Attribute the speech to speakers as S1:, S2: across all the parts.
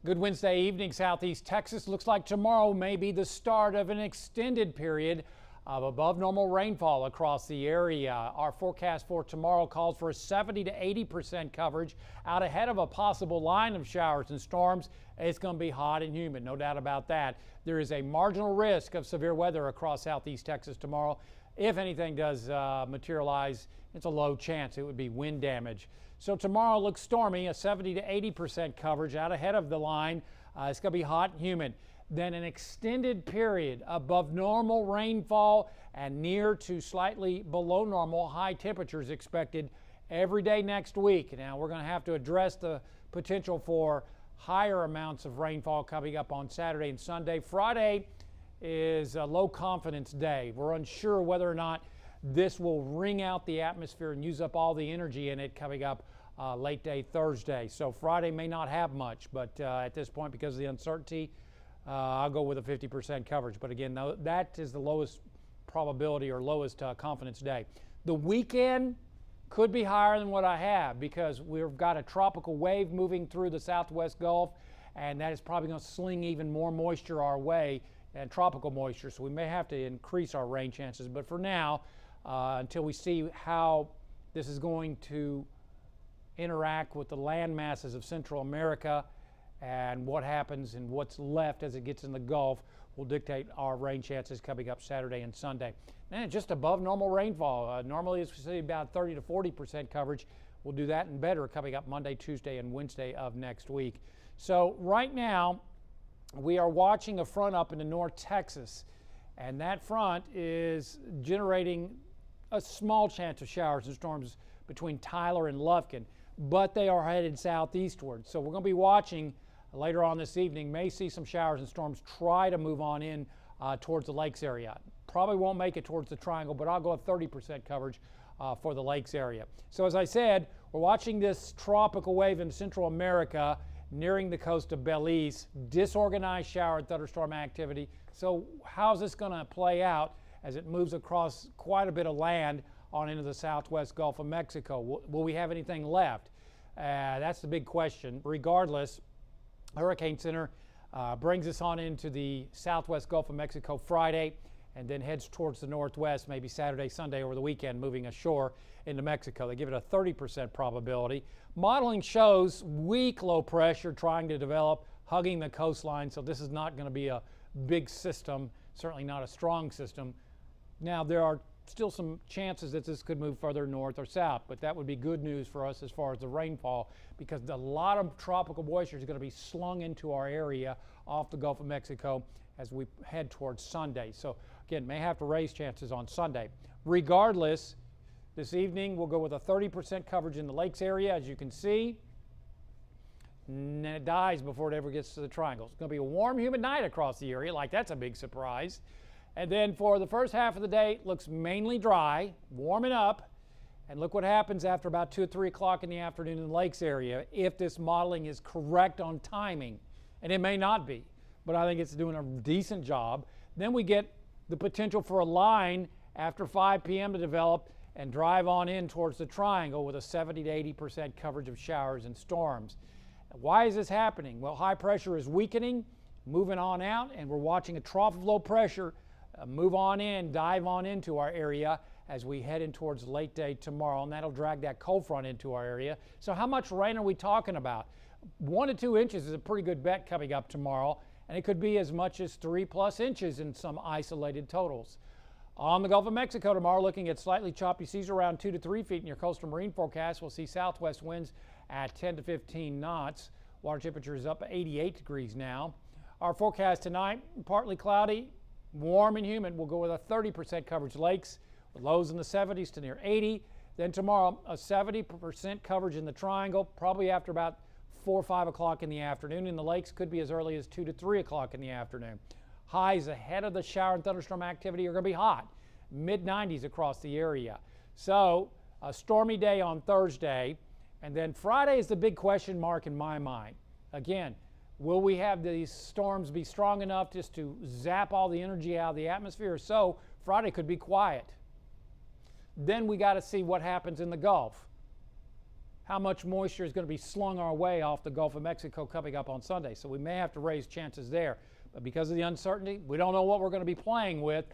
S1: Good Wednesday evening, Southeast Texas. Looks like tomorrow may be the start of an extended period of above normal rainfall across the area. Our forecast for tomorrow calls for a 70 to 80% coverage out ahead of a possible line of showers and storms. It's going to be hot and humid, no doubt about that. There is a marginal risk of severe weather across Southeast Texas tomorrow. If anything does materialize, it's a low chance it would be wind damage. So tomorrow looks stormy, a 70 to 80% coverage out ahead of the line. It's going to be hot and humid. Then an extended period above normal rainfall and near to slightly below normal high temperatures expected every day next week. Now we're going to have to address the potential for higher amounts of rainfall coming up on Saturday and Sunday. Friday is a low confidence day. We're unsure whether or not this will wring out the atmosphere and use up all the energy in it coming up late day Thursday. So Friday may not have much, but at this point, because of the uncertainty, I'll go with a 50% coverage. But again, that is the lowest probability or lowest confidence day. The weekend could be higher than what I have because we've got a tropical wave moving through the southwest Gulf, and that is probably going to sling even more moisture our way and tropical moisture. So we may have to increase our rain chances. But for now, until we see how this is going to interact with the land masses of Central America and what happens and what's left as it gets in the Gulf will dictate our rain chances coming up Saturday and Sunday. And just above normal rainfall. Normally it's about 30 to 40% coverage. We'll do that and better coming up Monday, Tuesday, and Wednesday of next week. So right now we are watching a front up into North Texas, and that front is generating a small chance of showers and storms between Tyler and Lufkin, but they are headed southeastward. So we're going to be watching later on this evening. May see some showers and storms try to move on in towards the lakes area. Probably won't make it towards the triangle, but I'll go with 30% coverage for the lakes area. So as I said, we're watching this tropical wave in Central America nearing the coast of Belize, disorganized shower and thunderstorm activity. So how's this going to play out as it moves across quite a bit of land on into the southwest Gulf of Mexico? Will we have anything left? That's the big question. Regardless, Hurricane Center brings us on into the southwest Gulf of Mexico Friday and then heads towards the northwest, maybe Saturday, Sunday over the weekend, moving ashore into Mexico. They give it a 30% probability. Modeling shows weak low pressure trying to develop, hugging the coastline, so this is not going to be a big system, certainly not a strong system. Now, there are still some chances that this could move further north or south, but that would be good news for us as far as the rainfall, because a lot of tropical moisture is going to be slung into our area off the Gulf of Mexico as we head towards Sunday. So again, may have to raise chances on Sunday. Regardless, this evening we'll go with a 30% coverage in the lakes area, as you can see, and it dies before it ever gets to the triangle. It's going to be a warm, humid night across the area, like that's a big surprise. And then for the first half of the day, it looks mainly dry, warming up. And look what happens after about 2 or 3 o'clock in the afternoon in the lakes area if this modeling is correct on timing. And it may not be, but I think it's doing a decent job. Then we get the potential for a line after 5 p.m. to develop and drive on in towards the triangle with a 70 to 80% coverage of showers and storms. Why is this happening? Well, high pressure is weakening, moving on out, and we're watching a trough of low pressure move on in, dive on into our area as we head in towards late day tomorrow, and that'll drag that cold front into our area. So how much rain are we talking about? 1 to 2 inches is a pretty good bet coming up tomorrow, and it could be as much as 3+ inches in some isolated totals. On the Gulf of Mexico tomorrow, looking at slightly choppy seas around 2 to 3 feet in your coastal marine forecast. We'll see southwest winds at 10 to 15 knots. Water temperature is up 88 degrees now. Our forecast tonight, partly cloudy, warm and humid. We'll go with a 30% coverage lakes with lows in the 70s to near 80. Then tomorrow, a 70% coverage in the triangle, probably after about 4 or 5 o'clock in the afternoon. In the lakes, could be as early as 2 to 3 o'clock in the afternoon. Highs ahead of the shower and thunderstorm activity are going to be hot, mid-90s across the area. So a stormy day on Thursday, and then Friday is the big question mark in my mind. Again, will we have these storms be strong enough just to zap all the energy out of the atmosphere? So Friday could be quiet. Then we got to see what happens in the Gulf. how much moisture is going to be slung our way off the Gulf of Mexico coming up on Sunday. So we may have to raise chances there. But because of the uncertainty, we don't know what we're going to be playing with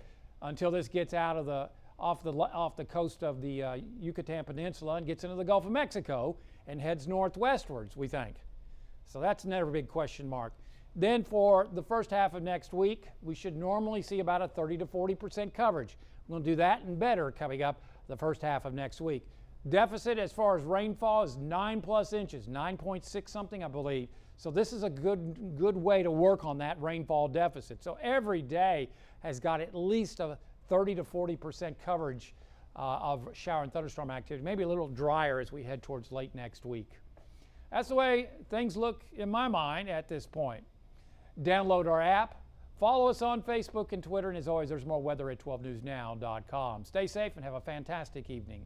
S1: until this gets out of off the coast of the Yucatan Peninsula and gets into the Gulf of Mexico and heads northwestwards, we think. So that's another big question mark. Then for the first half of next week, we should normally see about a 30 to 40% coverage. We're going to do that and better coming up the first half of next week. Deficit as far as rainfall is 9+ inches, 9.6 something, I believe. So this is a good way to work on that rainfall deficit. So every day has got at least a 30 to 40% coverage of shower and thunderstorm activity, maybe a little drier as we head towards late next week. That's the way things look in my mind at this point. Download our app, follow us on Facebook and Twitter, and as always, there's more weather at 12newsnow.com. Stay safe and have a fantastic evening.